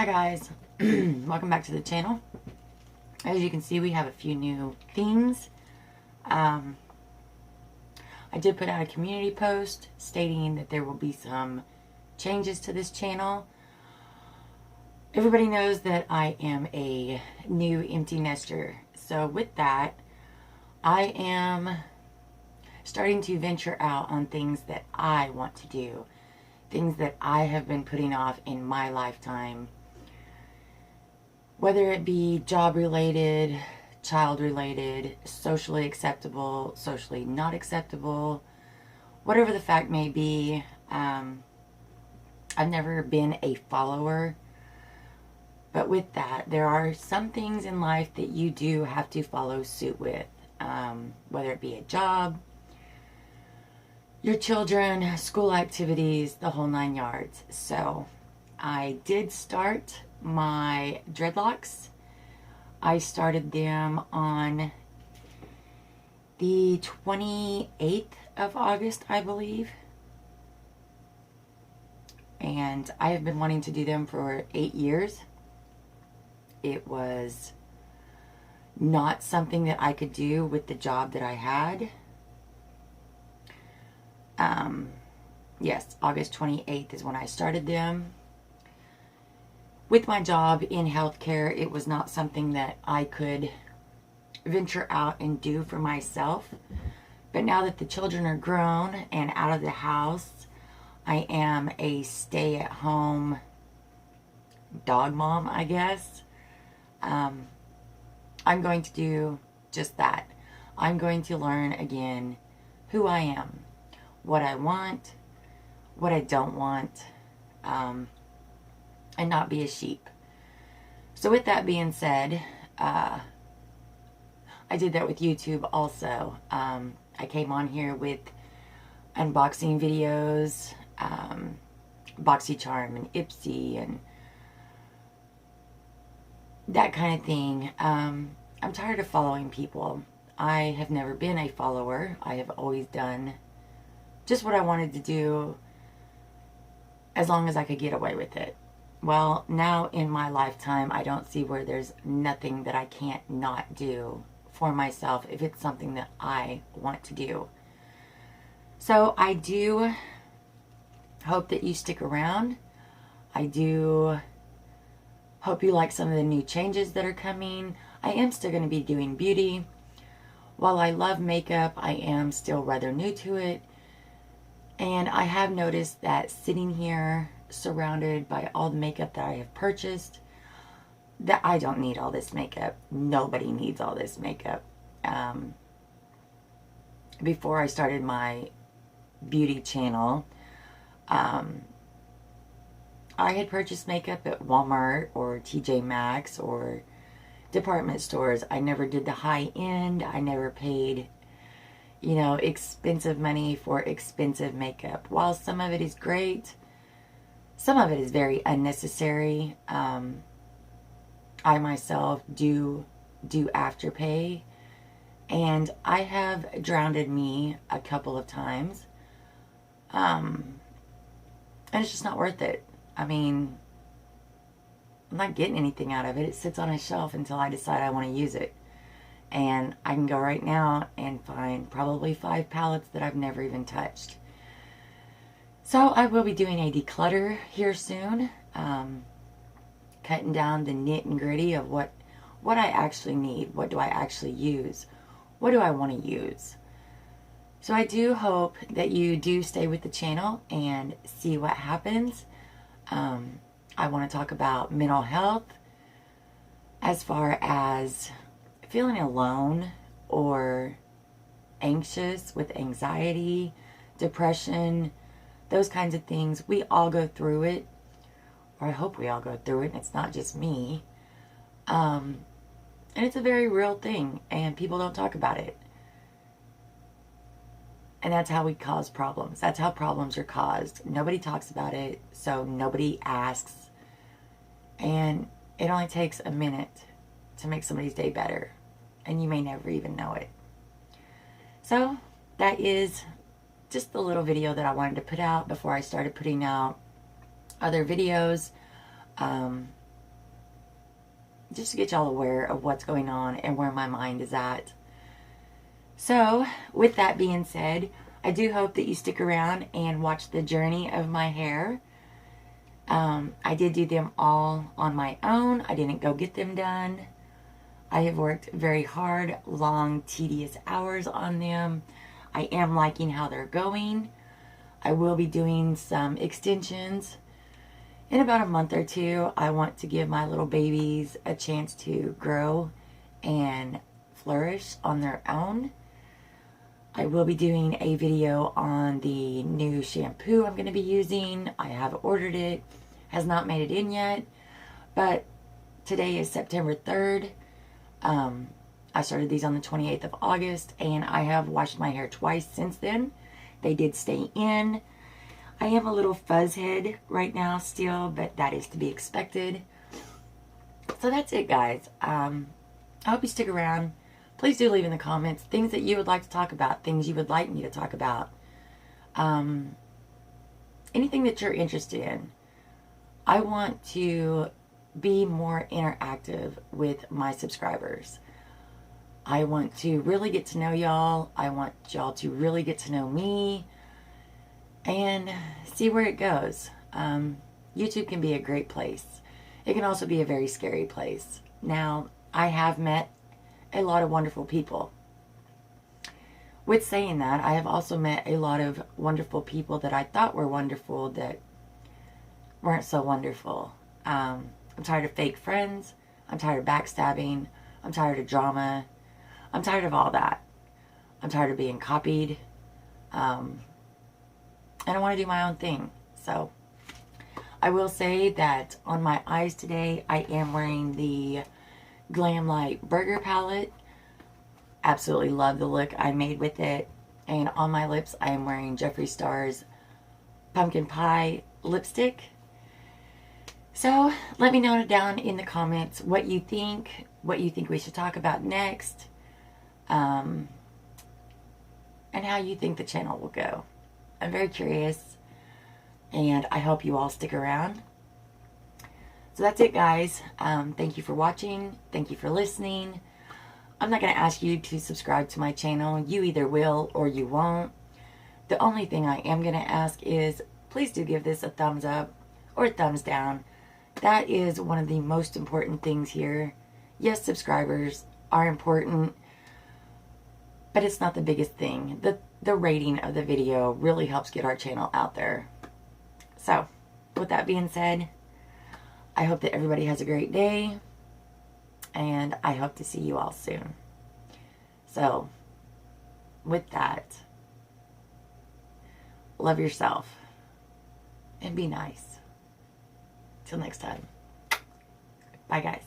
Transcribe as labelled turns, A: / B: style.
A: Hi guys, welcome back to the channel. As you can see, we have a few new things. I did put out a community post stating that there will be some changes to this channel. Everybody knows that I am a new empty nester. So with that, I am starting to venture out on things that I want to do. Things that I have been putting off in my lifetime. Whether it be job related, child related, socially acceptable, socially not acceptable, whatever the fact may be, I've never been a follower. But with that, there are some things in life that you do have to follow suit with. Whether it be a job, your children, school activities, the whole 9 yards. So I did start my dreadlocks. I started them on the 28th of August, I believe. And I have been wanting to do them for 8 years. It was not something that I could do with the job that I had. Yes, August 28th is when I started them. With my job in healthcare, it was not something that I could venture out and do for myself. But now that the children are grown and out of the house, I am a stay-at-home dog mom, I guess. I'm going to do just that. I'm going to learn again who I am, what I want, what I don't want, and not be a sheep. So with that being said, I did that with YouTube also. I came on here with unboxing videos, BoxyCharm and Ipsy and that kind of thing. I'm tired of following people. I have never been a follower. I have always done just what I wanted to do as long as I could get away with it. Well, now in my lifetime, I don't see where there's nothing that I can't not do for myself if it's something that I want to do. So I do hope that you stick around. I do hope you like some of the new changes that are coming. I am still going to be doing beauty. While I love makeup, I am still rather new to it. And I have noticed that sitting here surrounded by all the makeup that I have purchased, that I don't need all this makeup. Nobody needs all this makeup. Before I started my beauty channel, I had purchased makeup at Walmart or TJ Maxx or department stores. I never did the high end. I never paid, you know, expensive money for expensive makeup. While some of it is great, some of it is very unnecessary. I myself do Afterpay, and I have drowned me a couple of times. And it's just not worth it. I mean, I'm not getting anything out of it. It sits on a shelf until I decide I want to use it. And I can go right now and find probably 5 palettes that I've never even touched. So I will be doing a declutter here soon. Cutting down the nit and gritty of what I actually need. What do I actually use? What do I want to use? So I do hope that you do stay with the channel and see what happens. I want to talk about mental health as far as feeling alone or anxious with anxiety, depression, those kinds of things. We all go through it, or I hope we all go through it, and it's not just me. And it's a very real thing, and people don't talk about it. And that's how we cause problems. That's how problems are caused. Nobody talks about it, so nobody asks. And it only takes a minute to make somebody's day better. And you may never even know it. So that is just the little video that I wanted to put out before I started putting out other videos. just to get y'all aware of what's going on and where my mind is at. So, with that being said, I do hope that you stick around and watch the journey of my hair. I did do them all on my own. I didn't go get them done. I have worked very hard, long, tedious hours on them. I am liking how they're going. I will be doing some extensions in about a month or two. I want to give my little babies a chance to grow and flourish on their own. I will be doing a video on the new shampoo I'm going to be using. I have ordered it. Has not made it in yet. But today is September 3rd. I started these on the 28th of August. And I have washed my hair twice since then. They did stay in. I am a little fuzz head right now still. But that is to be expected. So that's it, guys. I hope you stick around. Please do leave in the comments things that you would like to talk about, things you would like me to talk about. Anything that you're interested in. I want to be more interactive with my subscribers. I want to really get to know y'all. I want y'all to really get to know me and see where it goes. YouTube can be a great place. It can also be a very scary place. Now, I have met a lot of wonderful people. With saying that, I have also met a lot of wonderful people that I thought were wonderful that weren't so wonderful. I'm tired of fake friends. I'm tired of backstabbing. I'm tired of drama. I'm tired of all that. I'm tired of being copied. And I want to do my own thing. So, I will say that on my eyes today, I am wearing the Glam Light Burger Palette. Absolutely love the look I made with it. And on my lips, I am wearing Jeffree Star's Pumpkin Pie Lipstick. So, let me know down in the comments what you think we should talk about next, and how you think the channel will go. I'm very curious, and I hope you all stick around. So that's it, guys. Thank you for watching. Thank you for listening. I'm not going to ask you to subscribe to my channel. You either will or you won't. The only thing I am going to ask is please do give this a thumbs up or a thumbs down. That is one of the most important things here. Yes, subscribers are important, but it's not the biggest thing. The rating of the video really helps get our channel out there. So, with that being said, I hope that everybody has a great day, and I hope to see you all soon. So, with that, love yourself, and be nice. Till next time. Bye, guys.